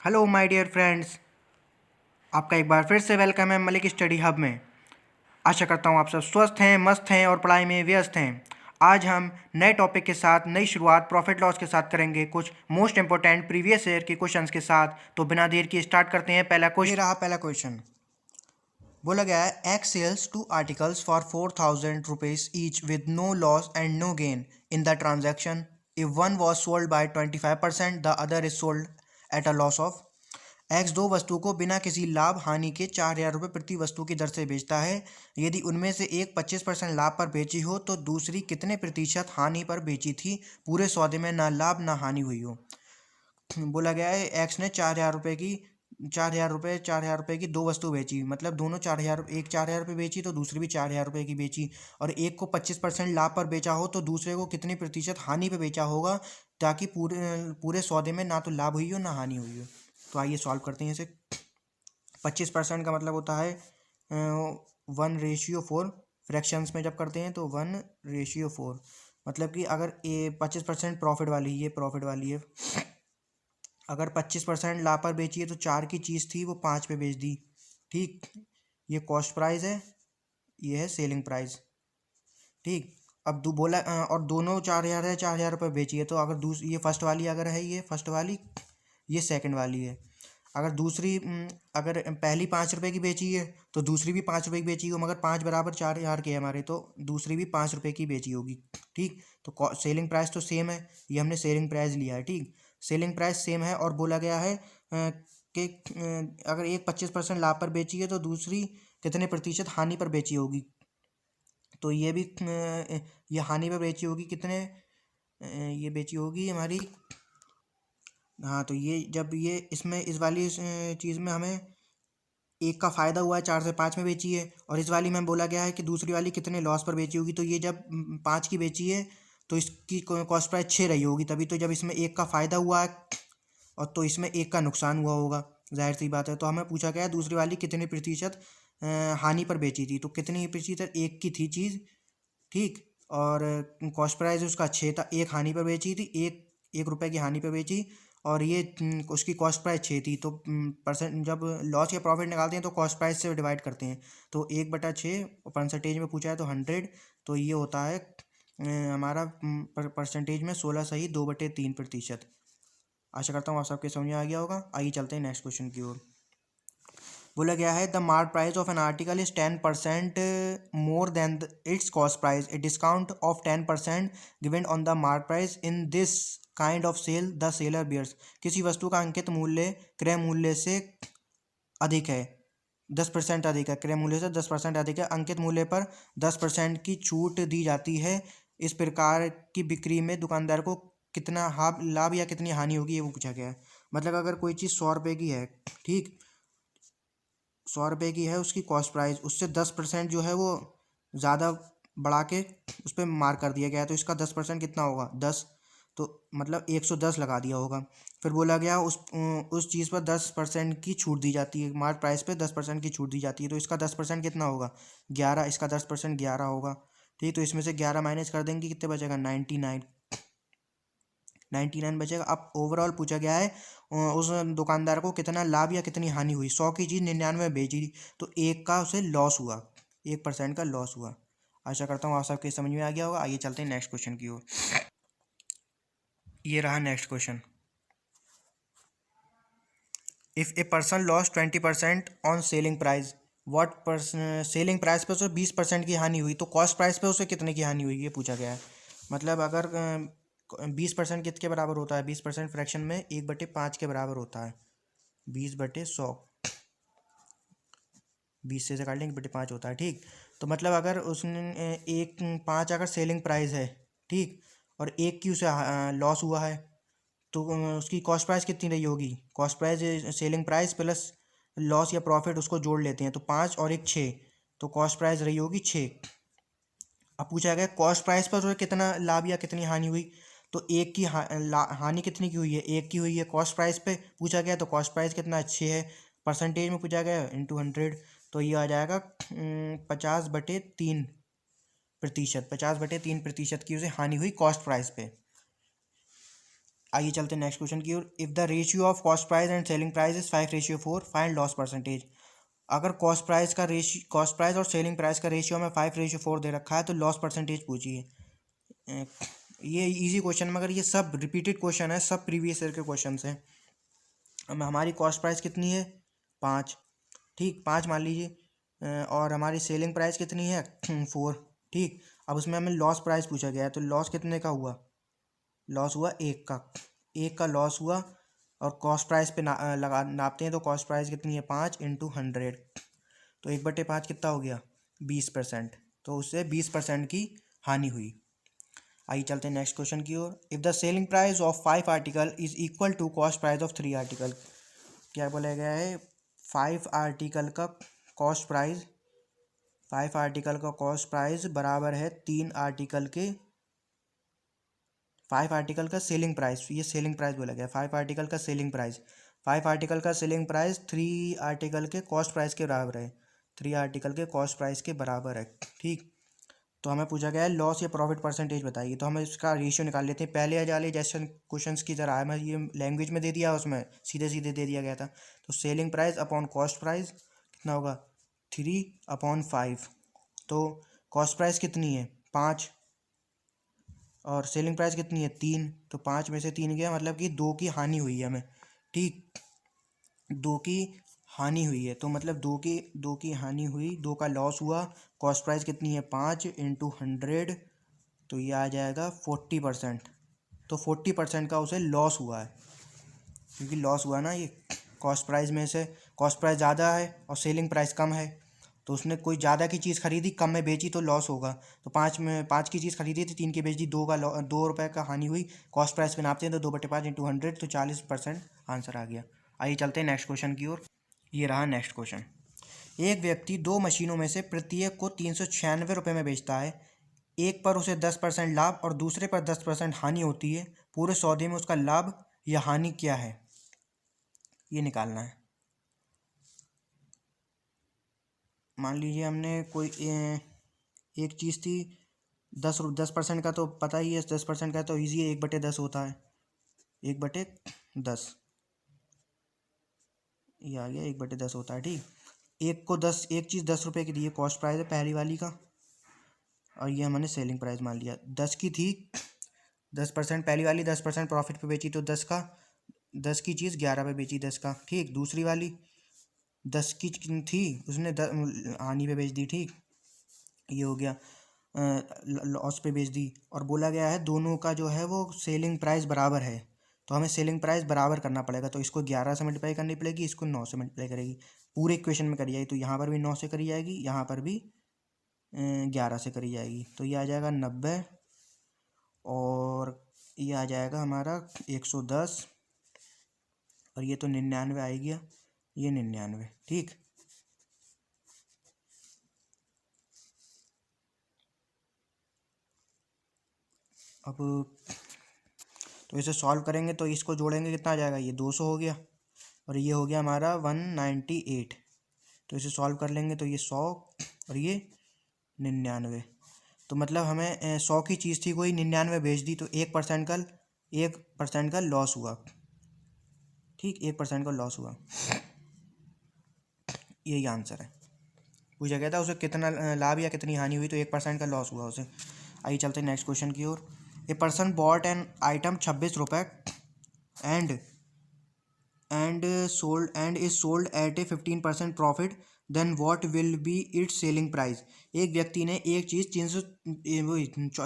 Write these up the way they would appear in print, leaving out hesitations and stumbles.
Hello my dear friends, आपका एक बार फिर से वेलकम है मलिक स्टडी हब में। आशा करता हूँ आप सब स्वस्थ हैं, मस्त हैं और पढ़ाई में व्यस्त हैं। आज हम नए टॉपिक के साथ नई शुरुआत प्रॉफिट लॉस के साथ करेंगे, कुछ मोस्ट इंपॉर्टेंट प्रीवियस ईयर के क्वेश्चंस के साथ। तो बिना देर के स्टार्ट करते हैं। पहला क्वेश्चन, ये रहा पहला क्वेश्चन। बोला गया है X sells two articles for 4,000 rupees each with no loss and no gain in the transaction. If one was sold by 25%, the other is sold at a loss of X. दो वस्तुओं को बिना किसी लाभ हानि के 4,000 रुपये प्रति वस्तु की दर से बेचता है। यदि उनमें से एक 25% लाभ पर बेची हो तो दूसरी कितने प्रतिशत हानि पर बेची थी? पूरे सौदे में ना लाभ ना हानि हुई हो। बोला गया है एक्स ने 4,000 रुपये की 4,000 रुपये की दो वस्तु बेची, मतलब दोनों 4,000, एक 4,000 रुपये बेची तो दूसरी भी 4,000 रुपये की बेची, और एक को 25% लाभ पर बेचा हो तो दूसरे को कितनी प्रतिशत हानि पर बेचा होगा, ताकि पूरे पूरे सौदे में ना तो लाभ हुई हो ना हानि हुई हो। तो आइए सॉल्व करते हैं इसे। 25% का मतलब होता है 1:4। फ्रैक्शंस में जब करते हैं तो 1:4, मतलब कि अगर ये 25% प्रॉफिट वाली, ये प्रॉफिट वाली है, अगर 25% लाभ पर बेची है तो 4 की चीज़ थी वो 5 पे बेच दी। ठीक, ये कॉस्ट प्राइस है, ये है सेलिंग प्राइस। ठीक, अब बोला और दोनों 4,000 है, 4,000 रुपये बेची है, तो अगर ये फर्स्ट वाली अगर है, ये फर्स्ट वाली, ये सेकंड वाली है। अगर दूसरी अगर पहली 5 रुपये की बेची है तो दूसरी भी 5 रुपये की बेची हो, मगर 5 बराबर 4,000 के हमारे, तो दूसरी भी 5 रुपये की बेची होगी। ठीक, तो सेलिंग प्राइस तो सेम है, ये हमने सेलिंग प्राइस लिया है। ठीक, सेलिंग प्राइस सेम है और बोला गया है कि अगर एक 25% लाभ पर बेची है तो दूसरी कितने प्रतिशत हानि पर बेची होगी। तो ये भी ये हानि पर बेची होगी कितने, ये बेची होगी हमारी, हाँ, तो ये जब ये इसमें इस वाली चीज़ में हमें एक का फ़ायदा हुआ है, 4 से 5 में बेची है, और इस वाली में बोला गया है कि दूसरी वाली कितने लॉस पर बेची होगी। तो ये जब 5 की बेची है तो इसकी कॉस्ट प्राइस 6 रही होगी, तभी तो जब इसमें एक का फ़ायदा हुआ है और तो इसमें एक का नुकसान हुआ होगा, जाहिर सी बात है। तो हमें पूछा गया है दूसरी वाली कितने प्रतिशत हानि पर बेची थी, तो कितनी प्रतिशत, एक की थी चीज़। ठीक, और कॉस्ट प्राइस उसका 6 था, एक हानि पर बेची थी, 1 रुपये की हानि पर बेची, और ये उसकी कॉस्ट प्राइस 6 थी। तो परसेंट जब लॉस या प्रॉफिट निकालते हैं तो कॉस्ट प्राइस से डिवाइड करते हैं, तो 1/6 परसेंटेज में पूछा है तो 100, तो ये होता है हमारा परसेंटेज में 16 सही 2/3%। आशा करता हूँ आप सबके समझ में आ गया होगा। आइए चलते हैं नेक्स्ट क्वेश्चन की ओर। बोला गया है the mark price of an article is 10% more than its cost price. A discount of 10% given on the mark price in this kind of sale the seller bears. किसी वस्तु का अंकित मूल्य क्रय मूल्य से अधिक है, 10% अधिक है, क्रय मूल्य से 10% अधिक है, अंकित मूल्य पर 10% की छूट दी जाती है। इस प्रकार की बिक्री में दुकानदार को कितना लाभ या कितनी हानि होगी, ये वो पूछा गया है। मतलब अगर कोई चीज़ 100 रुपये की है, ठीक, 100 रुपये की है, उसकी कॉस्ट प्राइस, उससे 10% जो है वो ज़्यादा बढ़ा के उस पर मार्क कर दिया गया है, तो इसका 10% कितना होगा, 10, तो मतलब 110 लगा दिया होगा। फिर बोला गया उस चीज़ पर 10% की छूट दी जाती है, मार्क प्राइस पे 10% की छूट दी जाती है, तो इसका 10% कितना होगा, 11, इसका 10% 11 होगा। ठीक, तो इसमें से 11 माइनस कर देंगे, कितने बचेगा, 99 बचेगा। अब ओवरऑल पूछा गया है उस दुकानदार को कितना लाभ या कितनी हानि हुई। 100 की चीज़ 99 में बेची तो एक का उसे लॉस हुआ, 1% का लॉस हुआ। आशा करता हूँ आप सबके समझ में आ गया होगा। आइए चलते हैं नेक्स्ट क्वेश्चन की ओर। ये रहा next question. If a person loss 20% on selling price, what person, selling price पे उसे 20% की हानि हुई, तो कॉस्ट प्राइस पे उसे कितने की हानि हुई, ये पूछा गया है। मतलब अगर 20% कितने बराबर होता है, 20% फ्रैक्शन में 1/5 के बराबर होता है, 20/100, 20 से काट लेंगे, 1/5 होता है। ठीक, तो मतलब अगर उसने एक 5 अगर सेलिंग प्राइस है, ठीक, और एक की उसे लॉस हुआ है, तो उसकी कॉस्ट प्राइस कितनी रही होगी, cost price selling price plus loss या प्रॉफिट उसको जोड़ लेते हैं, तो 5 और एक 6, तो कॉस्ट प्राइस रही होगी 6। अब पूछा गया कॉस्ट प्राइस पर जो कितना लाभ या कितनी हानि हुई, तो एक की हानि कितनी की हुई है, एक की हुई है कॉस्ट प्राइस पे पूछा गया, तो कॉस्ट प्राइस कितना, 6 है, परसेंटेज में पूछा गया इंटू 100, तो ये आ जाएगा 50/3%, 50/3% की उसे हानि हुई कॉस्ट प्राइस पे। आइए चलते हैं नेक्स्ट क्वेश्चन की ओर। If the ratio of cost price and selling price is 5:4, find loss percentage. अगर कॉस्ट प्राइस और सेलिंग प्राइस का रेशियो में 5:4 दे रखा है तो लॉस परसेंटेज पूछिए। ये इजी क्वेश्चन, मगर ये सब रिपीटेड क्वेश्चन है, सब प्रीवियस ईयर के क्वेश्चन हैं। अब हमारी कॉस्ट प्राइस कितनी है 5, ठीक 5 मान लीजिए, और हमारी सेलिंग प्राइस कितनी है 4, ठीक। अब उसमें हमें लॉस प्राइस पूछा गया है, तो लॉस कितने का हुआ, लॉस हुआ 1 का लॉस हुआ। और कॉस्ट प्राइस पे नापते हैं तो कॉस्ट प्राइस कितनी है 5 × 100, तो 1/5 कितना हो गया 20%, तो उससे 20% की हानि हुई। आइए चलते हैं नेक्स्ट क्वेश्चन की ओर। If the selling price of 5 article is equal to cost price of 3 article, क्या बोला गया है 5 आर्टिकल का कॉस्ट प्राइस, 5 आर्टिकल का कॉस्ट प्राइस बराबर है 3 आर्टिकल के 5 आर्टिकल का सेलिंग प्राइस, ये सेलिंग प्राइस बोला गया 5 आर्टिकल का सेलिंग प्राइस, 5 आर्टिकल का सेलिंग प्राइस 3 आर्टिकल के कॉस्ट प्राइस के बराबर है, 3 आर्टिकल के कॉस्ट प्राइस के बराबर है, ठीक। तो हमें पूछा गया है लॉस या प्रॉफिट परसेंटेज बताइए, तो हमें इसका रेशियो निकाल लेते हैं। पहले वाले जैसे क्वेश्चंस की तरह हमें ये लैंग्वेज में दे दिया, उसमें सीधे सीधे दे दिया गया था। तो selling price upon cost price कितना होगा 3/5, तो कॉस्ट प्राइस कितनी है 5 और सेलिंग प्राइस कितनी है 3, तो 5 में से 3 गया, मतलब कि 2 की हानि हुई है हमें, ठीक 2 की हानि हुई है, तो मतलब 2 की हानि हुई, 2 का लॉस हुआ। कॉस्ट प्राइस कितनी है 5 × 100, तो ये आ जाएगा 40%, तो 40% का उसे लॉस हुआ है, क्योंकि लॉस हुआ ना ये कॉस्ट प्राइस में से, कॉस्ट प्राइस ज़्यादा है और सेलिंग प्राइस कम है, तो उसने कोई ज़्यादा की चीज़ खरीदी कम में बेची तो लॉस होगा। तो 5 की चीज़ खरीदी थी 3 की बेच दी, 2 रुपये का हानि हुई। कॉस्ट प्राइस पे नापते हैं तो 2/5 × 100, तो 40% आंसर आ गया। आइए चलते हैं नेक्स्ट क्वेश्चन की ओर। ये रहा नेक्स्ट क्वेश्चन। एक व्यक्ति 2 मशीनों में से प्रत्येक को 396 रुपये में बेचता है। एक पर उसे 10% लाभ और दूसरे पर 10% हानि होती है। पूरे सौदे में उसका लाभ या हानि क्या है, ये निकालना है। मान लीजिए हमने कोई एक चीज़ थी 10% का, तो पता ही है 10% का तो ईजी है, 1/10 होता है, 1/10 ये आ गया, 1/10 होता है, ठीक। एक चीज़ 10 रुपये की दी है, कॉस्ट प्राइस है पहली वाली का, और ये हमने सेलिंग प्राइस मान लिया 10 की थी, 10% पहली वाली 10% प्रॉफिट पे बेची, तो 10 की चीज़ 11 पे बेची 10 का, ठीक। दूसरी वाली 10 की थी, उसने हानि पे बेच दी, ठीक। ये हो गया लॉस पे बेच दी। और बोला गया है दोनों का जो है वो सेलिंग प्राइस बराबर है, तो हमें सेलिंग प्राइस बराबर करना पड़ेगा, तो इसको 11 से मल्टीप्लाई करनी पड़ेगी, इसको 9 से मल्टीप्लाई करेगी, पूरे इक्वेशन में करी जाएगी, तो यहाँ पर भी 9 से करी जाएगी, यहाँ पर भी 11 से करी जाएगी, तो ये आ जाएगा 90, और ये आ जाएगा हमारा 110, और ये तो 99 आ गया, ये 99, ठीक। अब तो इसे सॉल्व करेंगे तो इसको जोड़ेंगे कितना आ जाएगा, ये 200 हो गया, और ये हो गया हमारा 198, तो इसे सॉल्व कर लेंगे तो ये 100 और ये 99, तो मतलब हमें 100 की चीज़ थी कोई, 99 बेच दी, तो 1% का लॉस हुआ, ठीक 1% का लॉस हुआ, यही आंसर है। पूछा गया था उसे कितना लाभ या कितनी हानि हुई, तो 1% का लॉस हुआ उसे। आइए चलते हैं नेक्स्ट क्वेश्चन की ओर। A person bought an item 26 रुपये and is sold at a 15% profit, then what will be its selling price. एक व्यक्ति ने एक चीज़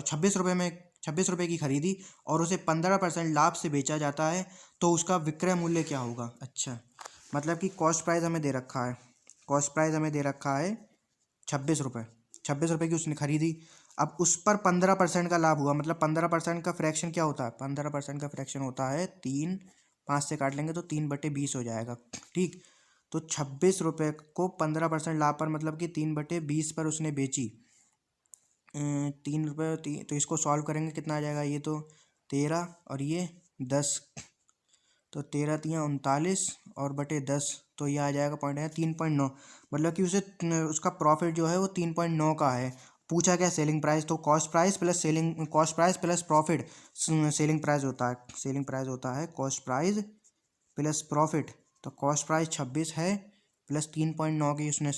26 रुपये की खरीदी और उसे 15% लाभ से बेचा जाता है, तो उसका विक्रय मूल्य क्या होगा। अच्छा, मतलब कि कॉस्ट प्राइस हमें दे रखा है, 26 रुपये की उसने खरीदी, अब उस पर 15% का लाभ हुआ, मतलब 15% का फ्रैक्शन क्या होता है, 15% का फ्रैक्शन होता है 3, 5 से काट लेंगे तो 3/20 हो जाएगा, ठीक। तो 26 रुपये को 15% लाभ पर, मतलब कि 3/20 पर उसने बेची, 3 रुपये, तो इसको सॉल्व करेंगे कितना आ जाएगा, ये तो 13 और ये 10, तो 13 × 39 और बटे 10, तो ये आ जाएगा पॉइंट है 3.9, मतलब कि उसका प्रॉफिट जो है वो 3.9 का है, पूछा क्या सेलिंग प्राइस, तो cost price plus profit selling price होता है, सेलिंग प्राइस होता है कॉस्ट प्राइस प्लस प्रॉफिट। तो कॉस्ट प्राइस 26 है प्लस 3.9 की उसने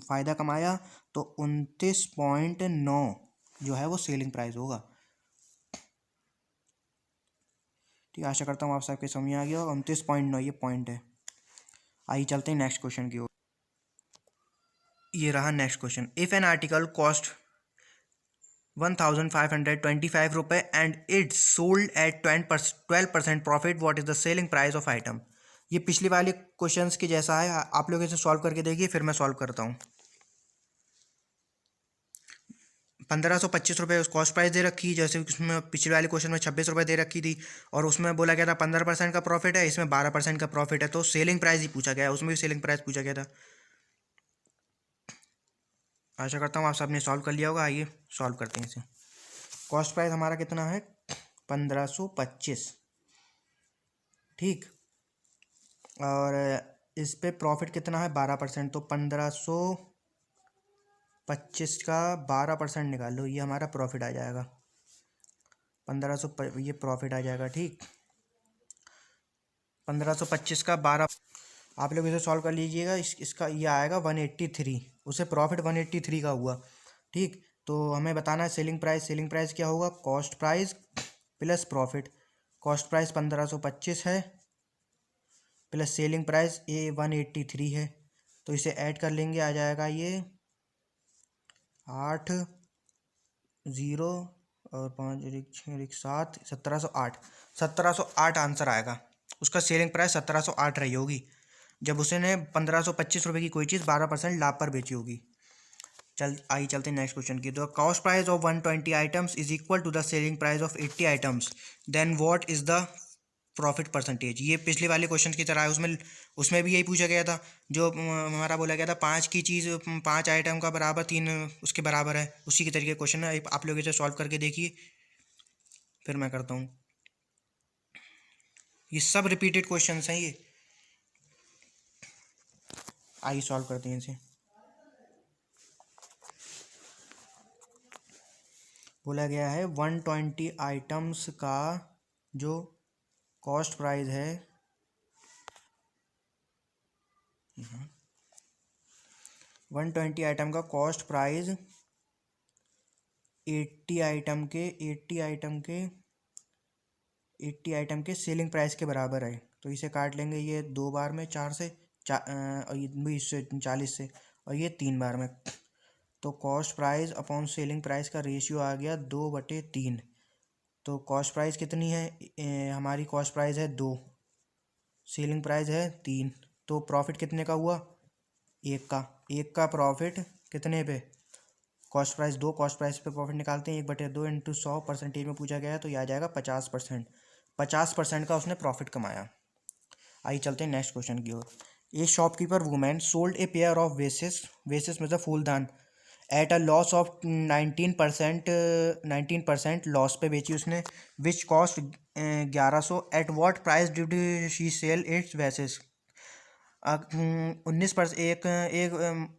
फ़ायदा कमाया, तो 29.9 जो है वो सेलिंग प्राइस होगा। ठीक, आशा करता हूँ आप सबके समझ आ गया होगा। 29.9 ये पॉइंट है। आइए चलते हैं नेक्स्ट क्वेश्चन की ओर। ये रहा next question. If an article cost 1525 रुपये and it's sold at 12% profit, what is the selling price of item. ये पिछली वाले क्वेश्चंस के जैसा है, आप लोग इसे सॉल्व करके देखिए, फिर मैं सॉल्व करता हूँ। 1525 रुपये उस कॉस्ट प्राइस दे रखी, जैसे उसमें पिछले वाले क्वेश्चन में 26 रुपये दे रखी थी, और उसमें बोला गया था 15% का प्रॉफिट है, इसमें 12% का प्रॉफिट है, तो सेलिंग प्राइस ही पूछा गया है, उसमें भी सेलिंग प्राइस पूछा गया था। आशा करता हूँ आप सबने सॉल्व कर लिया होगा। आइए सॉल्व करते हैं इसे। कॉस्ट प्राइस हमारा कितना है 1525, ठीक, और इस पे प्रॉफिट कितना है 12%, तो 1525 का 12% निकाल लो, ये हमारा प्रॉफिट आ जाएगा। 1500 ये प्रॉफिट आ जाएगा, ठीक। 1525 का 12, आप लोग इसे सॉल्व कर लीजिएगा। इसका ये आएगा 183, उसे प्रॉफिट 183 का हुआ, ठीक। तो हमें बताना है सेलिंग प्राइस। सेलिंग प्राइस क्या होगा, cost price plus profit. Cost price 1525 है प्लस सेलिंग प्राइस ये 183 है, तो इसे ऐड कर लेंगे, आ जाएगा ये 8 0 और 5 1 7 1708। 1708 आंसर आएगा। उसका सेलिंग प्राइस 1708 रही होगी जब उसने 1525 रुपये की कोई चीज़ 12% लाभ पर बेची होगी। चलते नेक्स्ट क्वेश्चन की। The cost price of 120 items is equal to the selling price of 80 items, then what is the profit percentage. ये पिछले वाले क्वेश्चन की तरह है, उसमें भी यही पूछा गया था। जो हमारा बोला गया था 5 की चीज़ 5 आइटम का बराबर 3 उसके बराबर है, उसी के तरीके क्वेश्चन है। आप लोग इसे सॉल्व करके देखिए, फिर मैं करता हूँ। ये सब रिपीटेड क्वेश्चन हैं ये। आइए सॉल्व करते हैं इसे। बोला गया है 120 आइटम्स का जो कॉस्ट प्राइस है 120 आइटम का कॉस्ट प्राइस 80 आइटम के सेलिंग प्राइस के बराबर है। तो इसे काट लेंगे, ये 2 बार में 4 से और ये 20 से 40 से, और ये 3 बार में। तो cost price upon selling price का रेशियो आ गया 2/3। तो कॉस्ट प्राइस कितनी है, हमारी कॉस्ट प्राइस है 2, सेलिंग प्राइस है 3, तो प्रॉफिट कितने का हुआ 1 का प्रॉफिट कितने पे, कॉस्ट प्राइस 2, कॉस्ट प्राइस पे प्रॉफिट निकालते हैं 1/2 इंटू 100 परसेंटेज में पूछा गया है, तो यह आ जाएगा 50%। 50% का उसने प्रॉफिट कमाया। आइए चलते हैं नेक्स्ट क्वेश्चन की ओर। A shopkeeper women sold a pair of vases मतलब फूलदान at a loss of 19% loss पे बेची उसने, which cost 1100, at what price did she sell its vases. 19% एक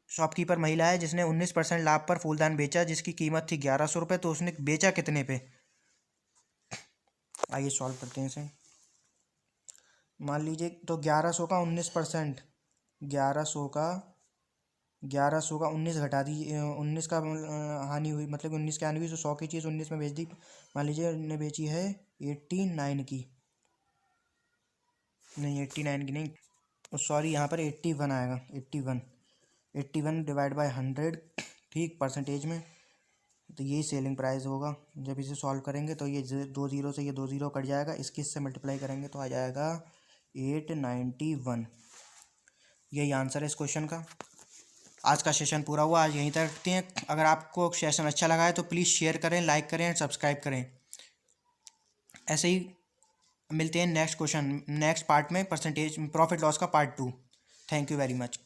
शॉपकीपर महिला है जिसने 19% लाभ पर फूलदान बेचा, जिसकी कीमत थी 1100 रुपये, तो उसने बेचा कितने पे। आइए सॉल्व करते हैं इसे। मान लीजिए तो 1100 का 19%, 1100 का 19 घटा दीजिए, 19 का हानि हुई, मतलब 19 की हानि हुई, तो 100 की चीज़ 19 में बेच दी। मान लीजिए ने बेची है 89 की, नहीं 89 की नहीं, सॉरी यहाँ पर 81 आएगा, 81 डिवाइड बाय 100, ठीक, परसेंटेज में। तो यही सेलिंग प्राइस होगा। जब इसे सॉल्व करेंगे तो ये 2 0 से ये 2 0 कट जाएगा, इसके इससे मल्टीप्लाई करेंगे तो आ जाएगा 891। यही आंसर है इस क्वेश्चन का। आज का सेशन पूरा हुआ, आज यहीं तक रखते हैं। अगर आपको सेशन अच्छा लगा है तो प्लीज़ शेयर करें, लाइक करें, सब्सक्राइब करें। ऐसे ही मिलते हैं नेक्स्ट पार्ट में, परसेंटेज प्रॉफिट लॉस का part 2। Thank you very much.